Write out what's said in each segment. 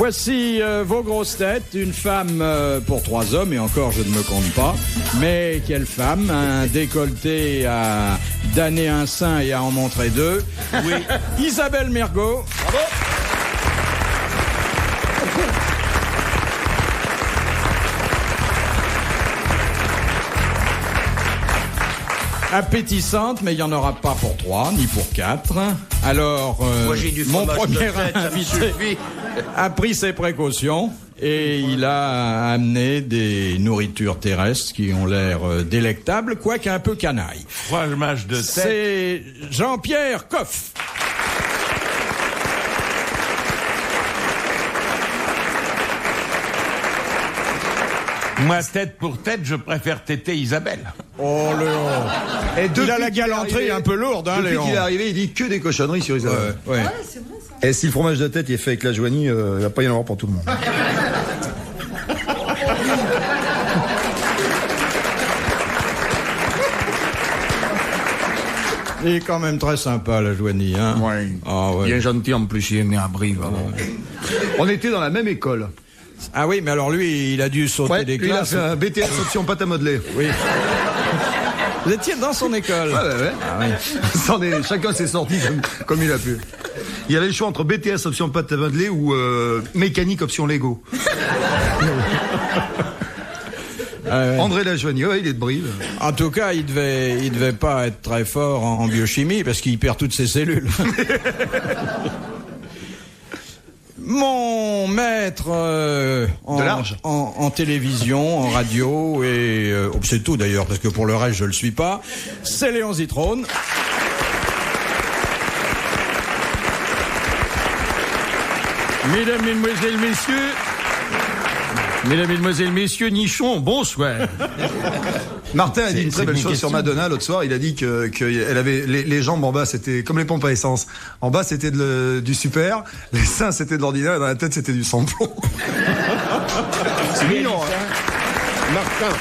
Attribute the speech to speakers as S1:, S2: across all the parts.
S1: Voici vos grosses têtes. Une femme pour 3 hommes, et encore je ne me compte pas. Mais quelle femme, un décolleté à damner un sein et à en montrer 2. Oui. Isabelle Mergo. Bravo. Appétissante, mais il n'y en aura pas pour 3, ni pour 4. Alors,
S2: moi, j'ai du
S1: mon premier
S2: tête,
S1: invité a pris ses précautions et il a amené des nourritures terrestres qui ont l'air délectables, quoique un peu canaille.
S3: Fromage de tête.
S1: C'est Jean-Pierre Coff.
S3: Moi, tête pour tête, je préfère téter Isabelle.
S1: Oh, Léon. Et il a la galanterie un peu lourde, hein,
S4: depuis
S1: Léon.
S4: qu'il est arrivé, il dit que des cochonneries sur Isabelle.
S1: Ouais.
S5: Ah ouais, c'est vrai ça.
S4: Et si le fromage de tête il est fait avec la joanie, il va pas y en avoir pour tout le monde.
S1: Il est quand même très sympa, la Joanie, hein.
S4: Ouais.
S1: Ah, ouais.
S4: Il est gentil en plus, il est né à Brive. On était dans la même école.
S1: Ah oui, mais alors lui, il a dû sauter des
S4: lui, il a
S1: classes.
S4: fait un BTS option pâte à modeler.
S1: Oui. Vous étiez dans son école.
S4: Ouais.
S1: Ah, oui.
S4: Chacun s'est sorti comme il a pu. Il y avait le choix entre BTS option pâte à modeler ou mécanique option Lego.
S1: Ouais.
S4: André Lajoigny, ouais, il est de Brive.
S1: En tout cas, il devait pas être très fort en biochimie parce qu'il perd toutes ses cellules. Mon maître en télévision, en radio et c'est tout d'ailleurs parce que pour le reste je le suis pas. C'est Léon Zitrone.
S6: Mesdames, Mesdemoiselles, Messieurs, Nichon, bonsoir.
S4: Martin a dit une très belle chose sur Madonna l'autre soir. Il a dit que elle avait les jambes en bas, c'était comme les pompes à essence. En bas, c'était du super, les seins, c'était de l'ordinaire, et dans la tête, c'était du sans-plomb.
S2: C'est mignon, hein. Martin.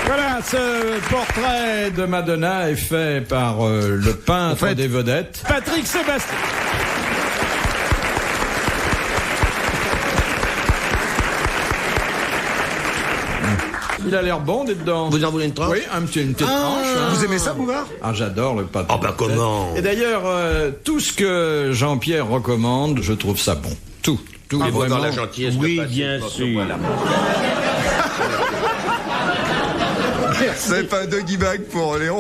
S1: Voilà, ce portrait de Madonna est fait par le peintre des vedettes, Patrick Sébastien. Il a l'air bon d'être dedans.
S2: Vous en voulez une tranche?
S1: Oui, une petite tranche. Hein.
S4: Vous aimez ça, Bouvard?
S1: Ah, j'adore le pâté.
S2: Ah bah comment?
S1: Et d'ailleurs, tout ce que Jean-Pierre recommande, je trouve ça bon. Tout.
S2: Ah,
S1: vraiment.
S2: dans la gentillesse.
S6: Oui,
S2: de
S6: bien sûr.
S2: Voilà.
S4: C'est pas un doggy bag pour Léon.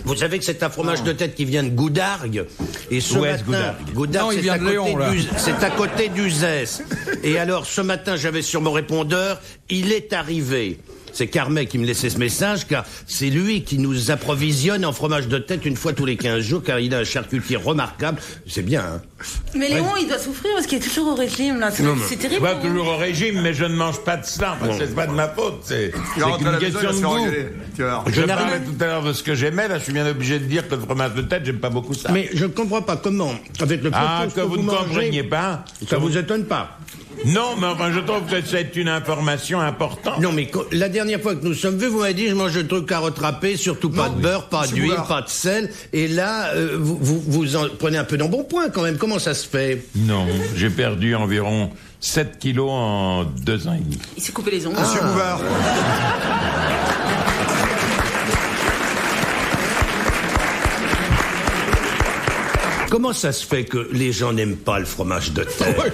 S2: Vous savez que c'est un fromage de tête qui vient de Goudargues. Et ce matin,
S1: Non, il vient de Léon, là.
S2: C'est à côté d'Uzès. Et alors, ce matin, j'avais sur mon répondeur, il est arrivé. C'est Carmet qui me laissait ce message, car c'est lui qui nous approvisionne en fromage de tête une fois tous les 15 jours, car il a un charcutier remarquable. C'est bien, hein.
S5: Mais Léon, il doit souffrir parce qu'il est toujours au régime, là. C'est
S3: Je
S5: terrible.
S3: suis pas toujours au régime, mais je ne mange pas de cela. Parce que c'est pas de ma faute. C'est une question de goût. Je parlais tout à l'heure de ce que j'aimais. Là, je suis bien obligé de dire que le fromage de tête, j'aime pas beaucoup ça.
S2: Mais je ne comprends pas comment, avec le
S3: que vous ne compreniez pas.
S2: Ça vous étonne pas?
S3: Non, mais enfin, je trouve que c'est une information importante.
S2: Non, mais la dernière fois que nous sommes vus, vous m'avez dit, je mange le truc à rattraper, surtout pas de beurre, pas d'huile, pas de sel. Et là, vous en prenez un peu d'embonpoint quand même. Comment ça se fait?
S3: Non, j'ai perdu environ 7 kilos en 2 ans et demi.
S5: Il s'est coupé les ongles.
S4: Monsieur Bouvard.
S2: Comment ça se fait que les gens n'aiment pas le fromage de tête?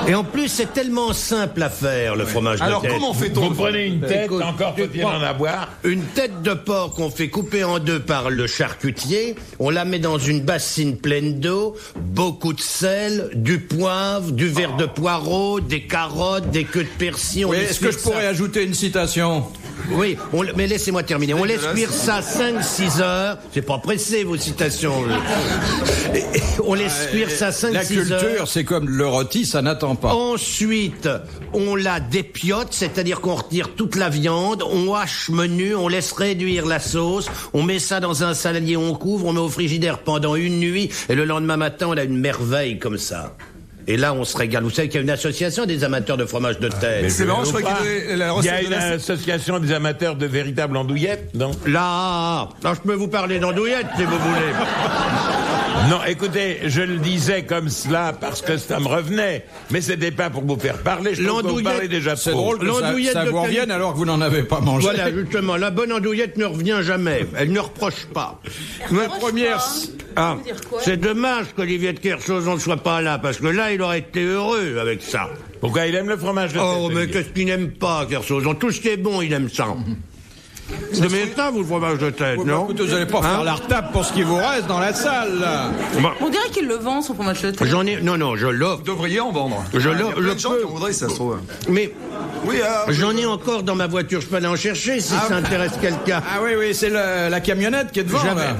S2: Et en plus, c'est tellement simple à faire, le fromage de tête.
S4: Alors, comment fait-on?
S3: Vous prenez une tête,
S2: Écoute,
S3: encore faut-il en avoir.
S2: Une tête de porc qu'on fait couper en deux par le charcutier, on la met dans une bassine pleine d'eau, beaucoup de sel, du poivre, du verre de poireau, des carottes, des queues de persil.
S1: Oui, est-ce que je pourrais ajouter une citation?
S2: Oui, mais laissez-moi terminer. On laisse cuire ça 5-6 heures. C'est pas pressé, vos citations. On laisse cuire ça 5-6 heures.
S1: La culture, c'est comme le rôti, ça n'attend pas.
S2: Ensuite, on la dépiote, c'est-à-dire qu'on retire toute la viande, on hache menu, on laisse réduire la sauce, on met ça dans un saladier, on couvre, on met au frigidaire pendant une nuit, et le lendemain matin, on a une merveille comme ça. Et là, on se régale. Vous savez qu'il y a une association des amateurs de fromage de tête.
S4: C'est marrant, je crois qu'il y a la
S3: Il y a
S4: recette
S3: une association des amateurs de véritables andouillettes, non?
S2: Là, je peux vous parler d'andouillettes, si vous voulez.
S3: Non, écoutez, je le disais comme cela parce que ça me revenait, mais c'était pas pour vous faire parler, je trouve que vous parlez déjà trop.
S1: C'est drôle que
S2: L'andouillette
S1: ça
S2: de
S1: vous revienne alors que vous n'en avez pas mangé.
S2: Voilà, justement, la bonne andouillette ne revient jamais. Elle ne reproche pas.
S1: Ma première...
S2: Ah,
S5: veut dire quoi?
S2: c'est dommage qu'Olivier de Kersauzon ne soit pas là, parce que là, il aurait été heureux avec ça.
S3: Pourquoi il aime le fromage de tête?
S2: Oh, mais qu'est-ce qu'il n'aime pas, Kersauzon? Tout ce qui est bon, il aime ça. Vous aimez ça, vous, le fromage de tête,
S1: Oh, bah,
S2: non?
S1: écoutez, vous n'allez pas faire la retape pour ce qui vous reste dans la salle, là.
S5: On dirait qu'il le vend, son fromage de tête.
S2: J'en ai... Non, je l'offre.
S4: Vous devriez en vendre.
S2: Je
S4: Il y a
S2: l'offre,
S4: plein
S2: je
S4: de gens
S2: peux.
S4: qui en voudraient, si ça se trouve.
S2: Mais
S4: Oui,
S2: j'en ai encore dans ma voiture, je peux aller en chercher si ça intéresse quelqu'un.
S1: Ah oui, c'est la camionnette qui est devant, là.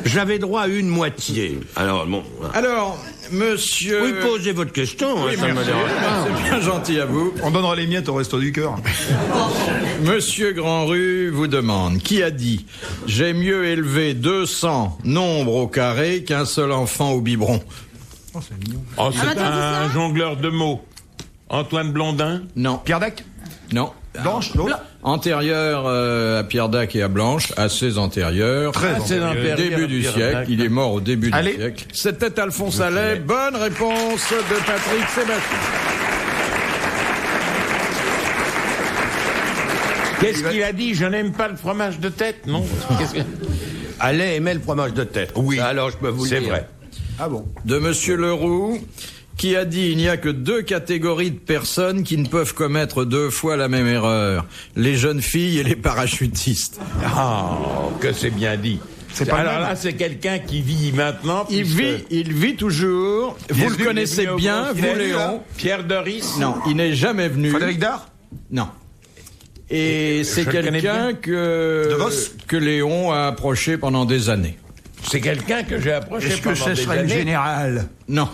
S2: J'avais droit à une moitié. Alors, bon...
S1: Alors, monsieur...
S2: Oui, posez votre question,
S1: Oui,
S2: ça me
S1: merci.
S2: dérange pas.
S1: C'est bien gentil à vous.
S4: On donnera les miettes au resto du cœur.
S1: Monsieur Grandrue vous demande, qui a dit « J'ai mieux élevé 200 nombres au carré qu'un seul enfant au biberon
S3: Oh, c'est
S5: Amateur de
S3: un
S5: ça
S3: jongleur de mots. Antoine Blondin? »
S1: Non.
S4: Pierre Dac.
S1: Non.
S4: Blanche, l'autre.
S1: Antérieur à Pierre Dac et à Blanche, assez antérieur.
S3: Assez antérieur
S1: Début
S3: à
S1: du
S3: Pierre
S1: siècle.
S3: Dac.
S1: Il est mort au début
S4: Allez.
S1: du siècle. C'était Alphonse Allais. Bonne réponse de Patrick Sébastien.
S3: Qu'est-ce qu'il a dit? Je n'aime pas le fromage de tête, non? Qu'est-ce que...
S2: Allez aimer le fromage de tête.
S3: Oui.
S2: Alors, je peux vous le
S3: C'est
S2: dire.
S3: vrai.
S4: Ah bon.
S1: De Monsieur Leroux, qui a dit il n'y a que 2 catégories de personnes qui ne peuvent commettre 2 fois la même erreur. Les jeunes filles et les parachutistes.
S3: Oh, que c'est bien dit.
S4: pas
S3: Alors
S4: mal.
S3: là, c'est quelqu'un qui vit maintenant.
S1: Il vit toujours. Vous le connaissez bien, vous, Léon.
S3: Pierre Doris?
S1: Non, il n'est jamais venu.
S4: Frédéric Dard.
S1: Non. Et c'est
S3: je le connais
S1: quelqu'un
S3: bien.
S1: que Léon a approché pendant des années.
S3: C'est quelqu'un que j'ai approché pendant des années.
S4: général?
S1: Non.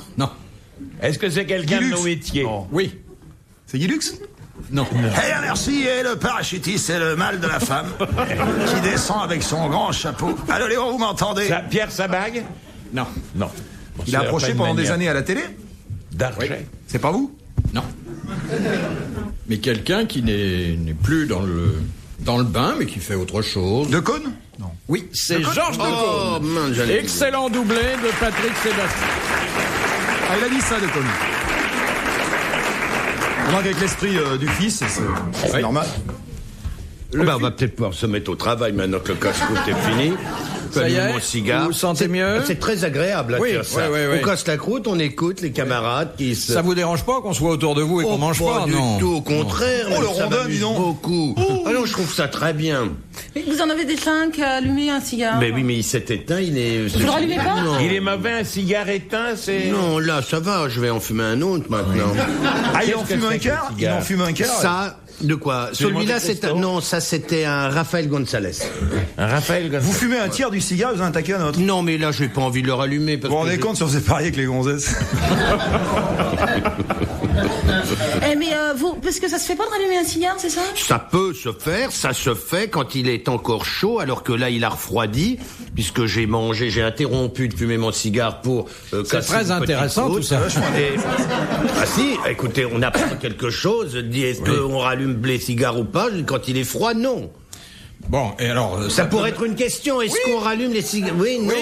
S3: Est-ce que c'est quelqu'un de
S4: Guy
S3: nos
S4: Lux.
S3: métiers?
S4: Non.
S1: Oui.
S4: C'est Guy Lux?
S1: Non.
S7: Eh merci, et le parachutiste, c'est le mal de la femme qui descend avec son grand chapeau. Allô Léon, vous m'entendez?
S3: Pierre Sabag?
S1: Non.
S3: Non. Bon,
S4: Il a
S3: ça
S4: approché
S3: pas une
S4: pendant des
S3: manière
S4: années à la télé?
S3: d'Archet.
S4: C'est pas vous?
S1: Non. Mais quelqu'un qui n'est plus dans le bain, mais qui fait autre chose.
S4: Decaune? Non.
S1: Oui, c'est Georges
S2: Oh,
S1: Decaune.
S2: mince, j'allais...
S1: Excellent doublé de Patrick Sébastien.
S4: Ah, il a dit ça, Decaune. On manque avec l'esprit du fils, c'est normal.
S2: on va peut-être pouvoir se mettre au travail maintenant que le casse-croûte est fini.
S1: Ça y est,
S2: mon cigare.
S1: vous vous sentez mieux?
S2: C'est très agréable à
S1: Oui,
S2: faire ça.
S1: oui.
S2: On casse la croûte, on écoute les camarades qui se...
S1: Ça vous dérange pas qu'on soit autour de vous et qu'on mange pas,
S2: du
S1: non?
S2: tout, au contraire.
S4: Oh, le
S2: ça
S4: rondin,
S2: m'amuse
S4: dis donc.
S2: beaucoup. Ah non, je trouve ça très bien.
S5: Mais vous en avez déjà un qui a allumé un cigare.
S2: Mais oui, mais il s'est éteint, il est...
S5: Vous le rallumez pas?
S2: Non.
S3: Il est mauvais, un cigare éteint, c'est...
S2: Non, là, ça va, je vais en fumer un autre maintenant.
S4: Ah, il en
S3: Qu'est-ce que
S4: fume un
S3: c'est que
S4: quart?
S3: ce
S4: Il
S3: cigare
S4: en fume un quart?
S2: Ça, de quoi? Celui-là,
S3: Monte
S2: c'est un...
S3: Cristo
S2: Non, ça, c'était un Rafael González.
S3: Un Raphaël González.
S4: Vous fumez un tiers du cigare, vous en attaquez un autre.
S2: Non, mais là, j'ai pas envie de le rallumer. Parce
S4: Vous vous
S2: que
S4: rendez compte si on s'est parié avec les gonzesses?
S5: Mais vous, parce que ça se fait pas de rallumer un cigare, c'est ça?
S2: Ça peut se faire, ça se fait quand il est encore chaud, alors que là, il a refroidi, puisque j'ai interrompu de fumer mon cigare pour...
S1: C'est
S2: casser
S1: très
S2: une petite
S1: intéressant,
S2: croûte.
S1: tout ça.
S2: Et- Ah si, écoutez, on apprend quelque chose, dit est-ce qu'on rallume les cigares ou pas? Quand il est froid, non.
S1: Bon, et alors...
S2: Ça pourrait être une question, est-ce qu'on rallume les cigares? Oui, non.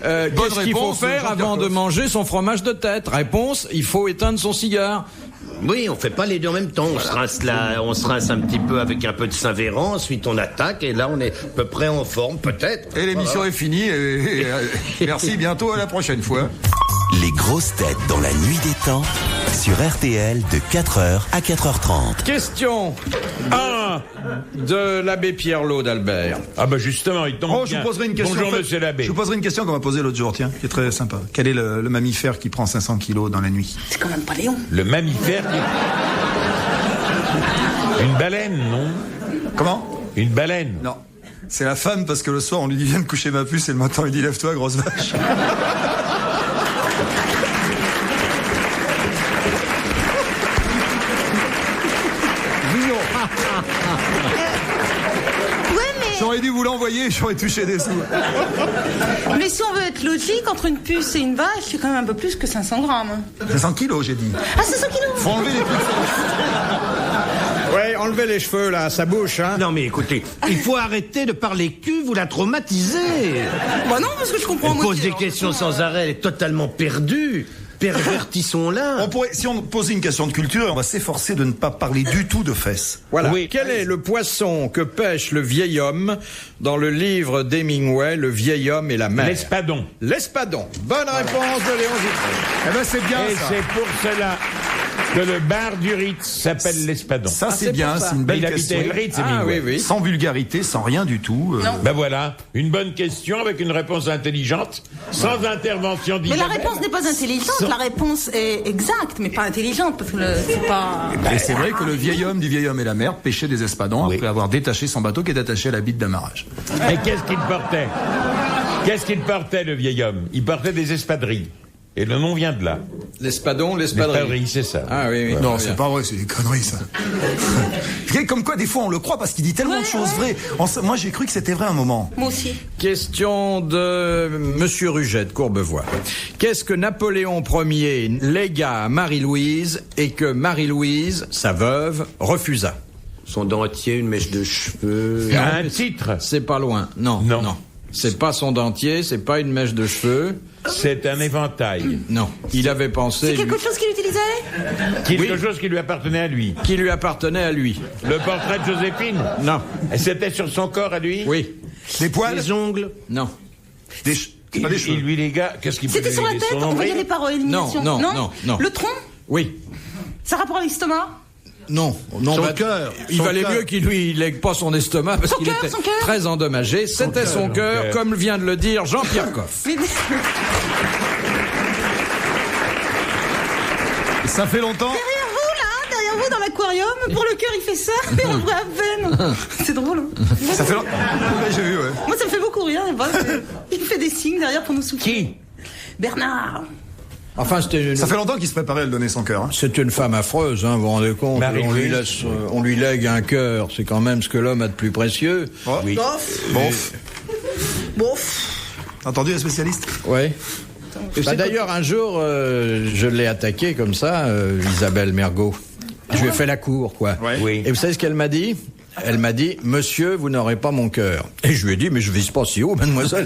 S1: Qu'est-ce qu'il faut
S4: réponse,
S1: faire
S4: Jean-Pierre
S1: avant de
S4: Coff.
S1: manger son fromage de tête? Réponse, il faut éteindre son cigare.
S2: Oui, on fait pas les deux en même temps. On se rince un petit peu avec un peu de Saint-Véran, ensuite on attaque, et là on est à peu près en forme, peut-être.
S4: Et l'émission est finie. Et merci, bientôt, à la prochaine fois.
S8: Les grosses têtes dans la nuit des temps sur RTL de 4h à 4h30.
S1: Question 1 de l'abbé Pierrelot d'Albert.
S3: Ah bah justement, il tombe
S4: Oh, je
S3: bien.
S4: vous poserai une question.
S3: Bonjour,
S4: en fait,
S3: monsieur l'abbé.
S4: Je vous poserai une question qu'on m'a posée l'autre jour, tiens, qui est très sympa. Quel est le mammifère qui prend 500 kilos dans la nuit?
S5: C'est quand même pas Léon.
S3: Le mammifère Une baleine, non?
S4: Comment?
S3: Une baleine.
S4: Non. C'est la femme, parce que le soir, on lui dit viens de coucher ma puce, et le matin, il dit lève-toi, grosse vache.
S9: Ouais, mais
S4: J'aurais dû vous l'envoyer, j'aurais touché des sous.
S5: Mais si on veut être logique, entre une puce et une vache, c'est quand même un peu plus que 500 grammes.
S4: 500 kilos, j'ai dit.
S5: Ah, 500 kilos.
S4: Faut enlever les trucs.
S1: Ouais, enlevez les cheveux, là, ça bouche, hein.
S2: Non mais écoutez, il faut arrêter de parler cul, vous la traumatisez.
S5: Bah non, parce que je comprends.
S2: Elle pose des questions sans arrêt, elle est totalement perdue. Pervertissons-la.
S7: Si on posait une question de culture, on va s'efforcer de ne pas parler du tout de fesses.
S1: Voilà. Oui. Quel est le poisson que pêche le vieil homme dans le livre d'Hemingway, Le vieil homme et la mer?
S3: L'espadon.
S1: L'espadon. Bonne réponse de Léon Zitrone.
S4: Eh ben, c'est bien,
S3: Et
S4: ça.
S3: c'est pour cela que le bar du Ritz s'appelle l'Espadon.
S4: Ça, c'est
S1: c'est
S4: bien,
S1: pour ça.
S4: c'est une belle
S3: Il habitait
S4: question.
S3: le Ritz,
S1: Ah
S3: Hemingway.
S1: oui, oui.
S4: Sans vulgarité, sans rien du tout.
S3: Ben voilà, une bonne question avec une réponse intelligente, sans intervention
S5: Mais
S3: d'Isabelle.
S5: la réponse n'est pas intelligente, la réponse est exacte, mais pas intelligente, parce que c'est pas...
S4: Et c'est vrai que le vieil homme du vieil homme et la mer pêchait des espadons après avoir détaché son bateau qui est attaché à la bite d'amarrage.
S3: Et qu'est-ce qu'il portait? Qu'est-ce qu'il portait, le vieil homme? Il portait des espadrilles. Et le nom vient de là.
S1: L'espadon, l'espadrille.
S3: L'espadrille, c'est ça.
S1: Ah oui, oui.
S4: Non,
S1: très
S4: c'est
S1: bien.
S4: pas vrai, c'est des conneries, ça. Comme quoi, des fois, on le croit parce qu'il dit tellement de choses vraies. Moi, j'ai cru que c'était vrai un moment.
S5: Moi aussi.
S1: Question de Monsieur Ruget de Courbevoie. Qu'est-ce que Napoléon Ier légua à Marie-Louise et que Marie-Louise, sa veuve, refusa?
S2: Son dentier, une mèche de cheveux.
S3: Un titre.
S1: C'est pas loin. Non,
S3: Non.
S1: non. C'est pas son dentier, c'est pas une mèche de cheveux.
S3: C'est un éventail.
S1: Non. Il avait pensé...
S5: C'est quelque chose qu'il utilisait?
S3: Quelque chose qui lui appartenait à lui.
S1: Qui lui appartenait à lui.
S3: Le portrait de Joséphine.
S1: Non.
S3: Et c'était sur son corps à lui.
S1: Oui.
S4: Des poils?
S2: Les ongles.
S1: Non.
S4: C'est pas des cheveux.
S3: Il lui légua. Qu'est-ce qu'il
S5: C'était sur la tête, on voyait les paroles, élimination.
S1: Non, non, non, non.
S5: Le tronc?
S1: Oui.
S5: Ça a rapport à l'estomac?
S1: Non, non.
S2: Son
S1: bah,
S2: cœur.
S1: Il
S2: Son
S1: valait
S2: cœur.
S1: mieux qu'il lui lègue pas son estomac parce
S5: Son
S1: qu'il
S5: cœur,
S1: était
S5: son cœur.
S1: très endommagé. C'était son cœur, comme vient de le dire Jean-Pierre Coff.
S5: Mais...
S4: Ça fait longtemps?
S5: Derrière vous, dans l'aquarium, pour le cœur, il fait ça, mais on voit à peine. C'est drôle. Hein.
S4: Ça fait longtemps. Ouais, j'ai vu, ouais.
S5: Moi, ça me fait beaucoup rire. Il fait des signes derrière pour nous soutenir.
S3: Qui?
S5: Bernard.
S1: Enfin, c'était
S4: Ça fait longtemps qu'il se préparait à le donner son cœur. Hein.
S1: c'est une femme affreuse, hein, vous vous rendez compte.
S3: Marie-Louise.
S1: On lui lègue un cœur, c'est quand même ce que l'homme a de plus précieux.
S4: Oh.
S3: Oui.
S5: Bof. Bof.
S4: T'as entendu la spécialiste?
S1: Ouais. Bah, d'ailleurs, un jour, je l'ai attaqué comme ça, Isabelle Mergot. Je lui ai fait la cour, quoi.
S4: Ouais.
S3: Oui.
S1: Et vous savez ce qu'elle m'a dit? Elle m'a dit, monsieur, vous n'aurez pas mon cœur. Et je lui ai dit, mais je vise pas si haut, mademoiselle.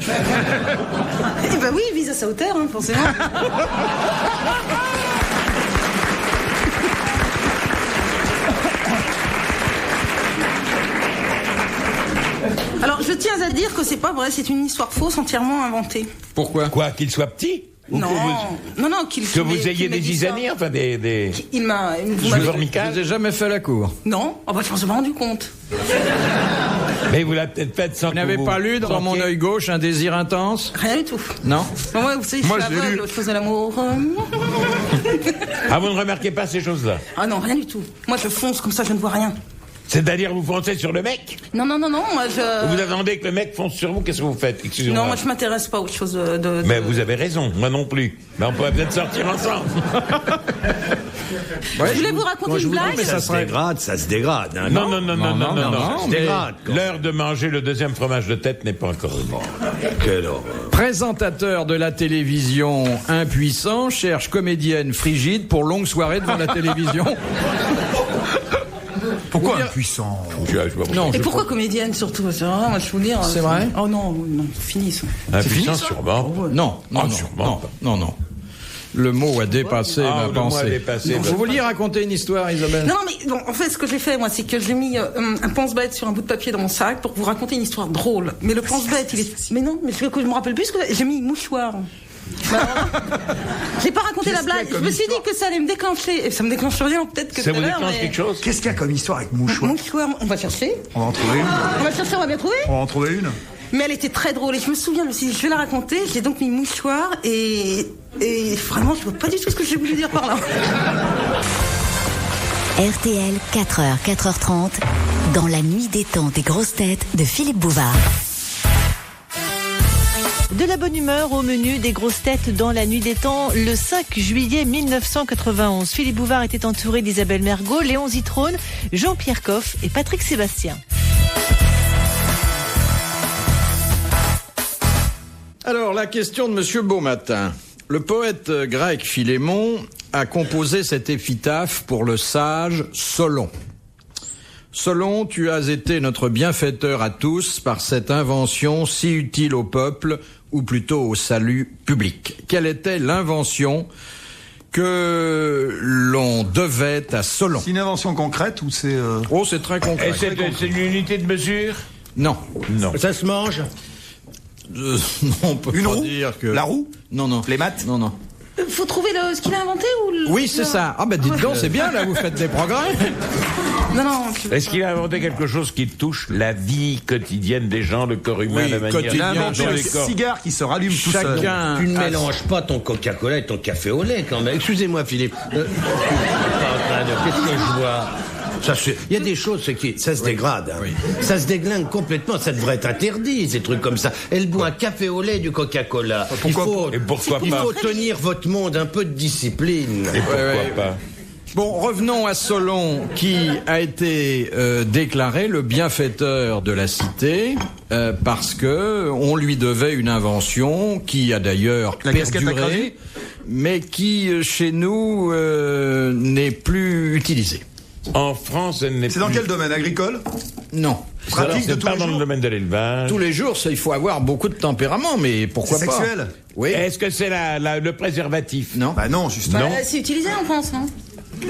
S5: Eh ben oui, il vise à sa hauteur, hein, forcément. Alors, je tiens à dire que c'est pas vrai, c'est une histoire fausse, entièrement inventée.
S1: Pourquoi?
S3: Quoi? Qu'il soit petit? Ou
S5: Non, non,
S3: que vous ayez des zizanies, enfin des...
S5: Il m'a... vous
S3: Je
S5: m'avez-
S3: vous
S1: Je
S3: remis-
S1: vous ai jamais fait la cour.
S5: Non, oh bah, je m'en suis pas rendu compte.
S3: Mais vous l'avez peut-être fait sans
S1: Vous n'avez pas lu dans mon œil gauche un désir intense?
S5: Rien du tout.
S1: Non?
S5: Bon, ouais, vous savez,
S4: Moi,
S5: je
S4: je
S5: suis
S4: l'ai
S5: aveugle,
S4: lu.
S5: je faisais l'amour.
S3: Ah, vous ne remarquez pas ces choses-là?
S5: Ah non, rien du tout. Moi, je fonce comme ça, je ne vois rien.
S3: C'est-à-dire, vous foncez sur le mec?
S5: Non, moi, je...
S3: Vous attendez que le mec fonce sur vous? Qu'est-ce que vous faites? Excusez-moi.
S5: Non, moi, je m'intéresse pas à autre chose de...
S3: Mais vous avez raison, moi non plus. Mais on pourrait peut-être sortir ensemble.
S1: Ouais,
S5: Je voulais vous raconter une
S1: dis,
S5: blague.
S1: mais
S2: Ça se dégrade, ça se dégrade. Hein,
S3: Non, non, non, non, non, non, non.
S2: Ça se dégrade. quoi.
S3: L'heure de manger le deuxième fromage de tête n'est pas encore venue.
S2: Quelle horreur.
S1: Présentateur de la télévision impuissant cherche comédienne frigide pour longue soirée devant la télévision.
S4: Pourquoi
S1: Ou bien-
S4: impuissant?
S1: Non,
S5: Et
S1: je-
S5: pourquoi comédienne, surtout? C'est vrai, moi, je vous dire...
S1: C'est vrai?
S5: Oh non, non, fini, ça.
S3: Impuissant, sûrement.
S1: Non, non,
S3: Ah,
S1: non,
S3: sûrement
S1: non,
S3: pas.
S1: non, non. Le mot a dépassé
S3: Ah,
S1: ma
S3: le mot a
S1: pensée.
S3: dépassé
S1: Vous
S3: votre-
S1: vouliez raconter une histoire, Isabelle?
S5: Non, mais bon, en fait, ce que j'ai fait, moi, c'est que j'ai mis un pense-bête sur un bout de papier dans mon sac pour vous raconter une histoire drôle. Mais le pense-bête, il est... Mais non, mais je me rappelle plus ce que j'ai mis mouchoir. Bah, j'ai pas raconté la blague. Je me suis dit que ça allait me déclencher. Et ça me déclenche rien, peut-être que
S3: Ça
S5: tout à
S3: vous
S5: l'heure,
S3: déclenche
S5: mais...
S3: quelque chose?
S4: Qu'est-ce qu'il y a comme histoire avec mouchoir?
S5: Mouchoir, on va chercher.
S4: On va en trouver une.
S5: On va chercher, on va bien trouver.
S4: On va en trouver une.
S5: Mais elle était très drôle et je me souviens, je me suis dit, je vais la raconter. J'ai donc mis mouchoir et vraiment, je vois pas du tout ce que j'ai voulu dire par là.
S9: RTL, 4h, 4h30, dans la nuit des temps des grosses têtes de Philippe Bouvard.
S10: De la bonne humeur au menu des grosses têtes dans la nuit des temps, le 5 juillet 1991. Philippe Bouvard était entouré d'Isabelle Mergot, Léon Zitrone, Jean-Pierre Coff et Patrick Sébastien.
S1: Alors, la question de Monsieur Beaumatin. Le poète grec Philémon a composé cette épitaphe pour le sage Solon. Solon, tu as été notre bienfaiteur à tous par cette invention si utile au peuple, ou plutôt au salut public. Quelle était l'invention que l'on devait à Solon?
S4: C'est une invention concrète ou c'est...
S1: Oh, c'est très concret.
S3: Et c'est une unité de mesure?
S1: Non.
S2: Non. Ça se mange?
S1: Non, on peut
S7: Une
S1: pas
S7: roue?
S1: dire que...
S7: La roue?
S1: Non, non.
S7: Les maths?
S1: Non, non.
S5: Faut trouver ce qu'il a inventé ou le...
S1: Oui, c'est ça. Ah, ben dites donc, c'est bien, là, vous faites des progrès.
S5: Non, non.
S3: Est-ce qu'il a inventé quelque chose qui touche la vie quotidienne des gens, le corps humain,
S1: Oui,
S3: la manière
S1: quotidien,
S4: Il a inventé
S3: dont
S4: un
S3: les corps...
S4: cigare qui se rallume tout seul.
S1: Chacun...
S2: Tu ne mélanges pas ton Coca-Cola et ton café au lait, quand même. Excusez-moi, Philippe. Qu'est-ce que je vois? Il y a des choses, ça se dégrade. Hein. Oui. Ça se déglingue complètement. Ça devrait être interdit, ces trucs comme ça. Elle boit un café au lait, du Coca-Cola.
S3: Et pourquoi
S2: Il
S3: pas
S2: faut tenir votre monde un peu de discipline.
S3: Et pourquoi pas?
S1: Bon, revenons à Solon, qui a été déclaré le bienfaiteur de la cité, parce que on lui devait une invention qui a d'ailleurs perduré, mais qui, chez nous, n'est plus utilisée.
S3: En France, elle n'est plus...
S4: C'est dans quel domaine? Agricole?
S1: Non.
S4: Pratique de
S3: C'est
S4: tous
S3: pas
S4: les
S3: dans
S4: jours?
S3: le domaine de l'élevage.
S1: Tous les jours, il faut avoir beaucoup de tempérament, mais pourquoi
S4: C'est
S1: pas?
S4: sexuel?
S1: Oui.
S3: Est-ce que c'est le préservatif?
S1: Non.
S4: Bah non, justement.
S3: Non.
S5: C'est utilisé en France, hein.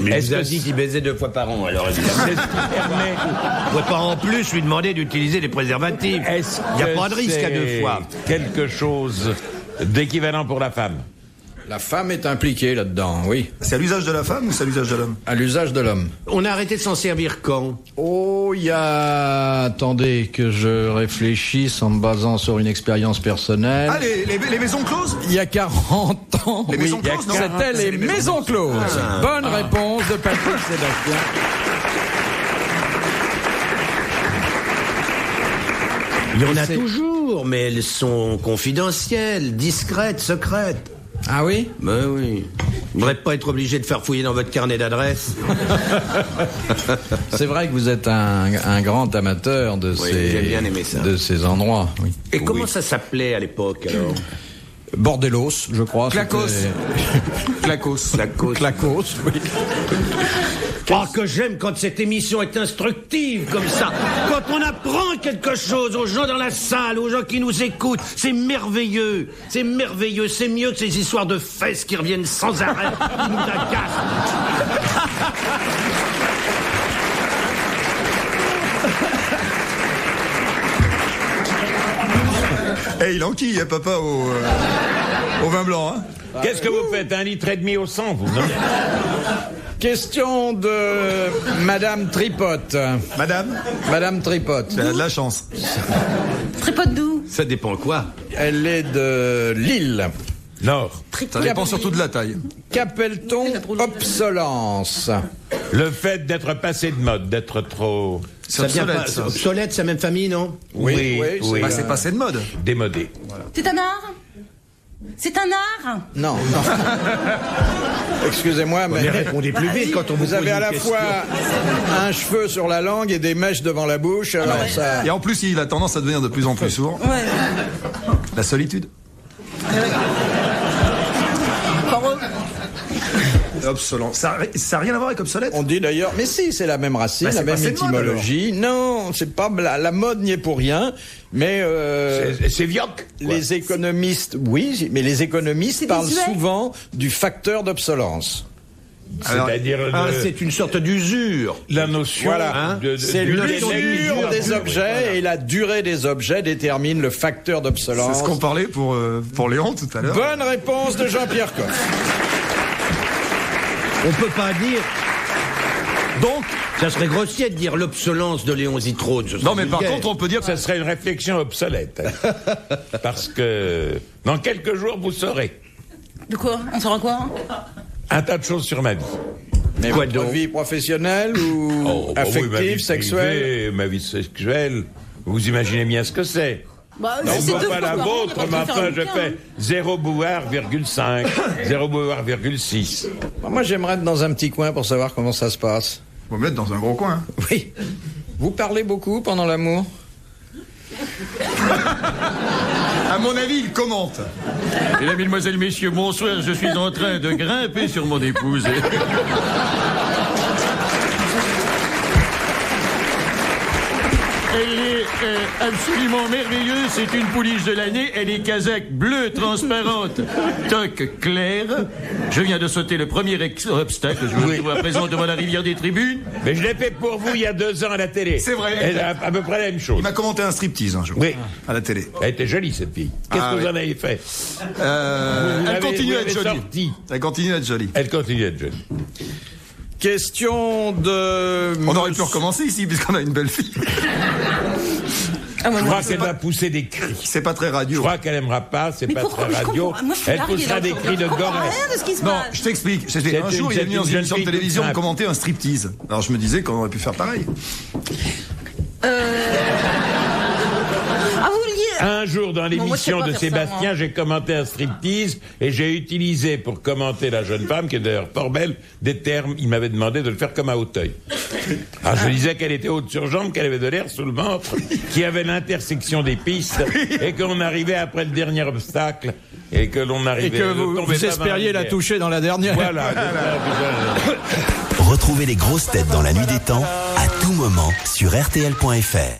S2: Mais
S3: Est-ce
S2: vous a
S3: que
S2: dit qu'il baisait 2 fois par an, alors évidemment.
S3: C'est ce qui permet...
S2: On ne pourrait pas en plus lui demander d'utiliser des préservatifs. Il n'y a pas de risque à 2 fois.
S3: Quelque chose d'équivalent pour la femme.
S1: La femme est impliquée là-dedans, oui.
S4: C'est à l'usage de la femme ou c'est à l'usage de l'homme?
S1: À l'usage de l'homme.
S2: On a arrêté de s'en servir quand?
S1: Oh, il y a... Attendez que je réfléchisse en me basant sur une expérience personnelle.
S4: Ah, les maisons closes?
S1: Il y a 40 ans.
S4: Les maisons closes, non?
S1: C'était les maisons closes. Bonne réponse de Patrick Sébastien.
S2: Il y en a toujours, mais elles sont confidentielles, discrètes, secrètes.
S1: Ah oui?
S2: Ben oui. Vous ne devriez pas être obligé de faire fouiller dans votre carnet d'adresse.
S1: C'est vrai que vous êtes un grand amateur de,
S2: j'ai bien aimé ça.
S1: de ces endroits. Oui.
S2: Et comment ça s'appelait à l'époque, alors?
S1: Bordelos, je crois.
S4: Clacos.
S1: Clacos. Clacos, oui.
S2: Oh, que j'aime quand cette émission est instructive comme ça. Quand on apprend quelque chose aux gens dans la salle, aux gens qui nous écoutent. C'est merveilleux. C'est merveilleux. C'est mieux que ces histoires de fesses qui reviennent sans arrêt. Qui nous agacent.
S4: Eh, il enquille, papa, au vin blanc, hein?
S3: Qu'est-ce que vous faites? 1,5 litre au 100, vous, non?
S1: Question de Madame Tripotte. Madame Tripotte.
S4: Elle a de la chance.
S5: Tripote d'où?
S2: Ça dépend quoi?
S1: Elle est de Lille.
S3: Nord.
S4: Ça dépend surtout de la taille.
S1: Qu'appelle-t-on obsolence?
S3: Le fait d'être passé de mode, d'être trop...
S4: C'est obsolète, ça.
S2: Obsolète, c'est la même famille, non?
S1: Oui.
S4: Bah, c'est passé de mode.
S3: Démodé.
S5: C'est un art? C'est un art?
S1: Non. Excusez-moi, mais
S2: répondez plus vite quand on
S1: vous avez à la fois un cheveu sur la langue et des mèches devant la bouche. Alors ça...
S4: Et en plus, il a tendance à devenir de plus en plus sourd.
S5: Ouais.
S4: La solitude. Obsolent. Ça n'a rien à voir avec obsolète?
S1: On dit d'ailleurs, mais si, c'est la même racine,
S4: Bah,
S1: la même
S4: passé de mode,
S1: étymologie. Non, c'est pas la mode n'y est pour rien, mais
S3: c'est vioque.
S1: Les économistes, oui, mais les économistes parlent souvent du facteur d'obsolence.
S3: C'est-à-dire
S2: c'est une sorte d'usure.
S3: La notion
S1: c'est l'usure des objets et la durée des objets détermine le facteur d'obsolence.
S4: C'est ce qu'on parlait pour Léon tout à l'heure.
S1: Bonne réponse de Jean-Pierre Coff.
S2: On peut pas dire. Donc, ça serait grossier de dire l'obsolence de Léon Zitrone.
S4: Non, mais par contre, on peut dire
S3: que ça serait une réflexion obsolète. Parce que dans quelques jours, vous saurez.
S5: De quoi? On saura quoi?
S3: Un tas de choses sur ma vie.
S1: Mais votre vie professionnelle ou affective, sexuelle?
S3: Ma vie sexuelle, vous imaginez bien ce que c'est.
S5: Bah,
S3: non, pas la vôtre, mais enfin, je fais 0 bouillard,5, 0 bouillard,6.
S1: Moi, j'aimerais être dans un petit coin pour savoir comment ça se passe.
S4: Vous me mettre dans un gros coin.
S1: Oui. Vous parlez beaucoup pendant l'amour?
S4: À mon avis, il commente.
S6: Mesdames, Mesdemoiselles, Messieurs, bonsoir. Je suis en train de grimper sur mon épouse. Elle est absolument merveilleuse. C'est une pouliche de l'année. Elle est casaque bleue, transparente, toque claire. Je viens de sauter le premier obstacle. Je me retrouve à présent devant la rivière des tribunes.
S3: Mais je l'ai fait pour vous il y a 2 ans à la télé.
S4: C'est vrai.
S3: Elle a à peu près la même chose.
S4: Il m'a commenté un striptease un jour.
S3: Oui.
S4: À la télé.
S3: Elle était jolie, cette fille. Qu'est-ce que vous en avez fait?
S4: Elle continue à être jolie. Elle continue à être jolie.
S3: Elle continue à être jolie.
S1: Question de...
S4: On aurait pu recommencer ici, puisqu'on a une belle fille.
S3: Je crois qu'elle va pousser des cris.
S4: C'est pas très radio.
S3: Je crois qu'elle aimera pas, c'est pas très radio. Elle poussera des cris de Gorès.
S4: Non, je t'explique. Un jour, il est venu dans une émission de télévision commenter un striptease. Alors je me disais qu'on aurait pu faire pareil.
S3: Un jour, dans l'émission de Sébastien, j'ai commenté un striptease et j'ai utilisé pour commenter la jeune femme, qui est d'ailleurs fort belle, des termes. Il m'avait demandé de le faire comme à Hauteuil. Alors je disais qu'elle était haute sur jambe, qu'elle avait de l'air sous le ventre, qu'il y avait l'intersection des pistes et qu'on arrivait après le dernier obstacle et que l'on arrivait...
S1: Et que vous espériez la toucher dans la dernière.
S3: Voilà.
S8: Retrouvez les grosses têtes dans la nuit des temps à tout moment sur RTL.fr.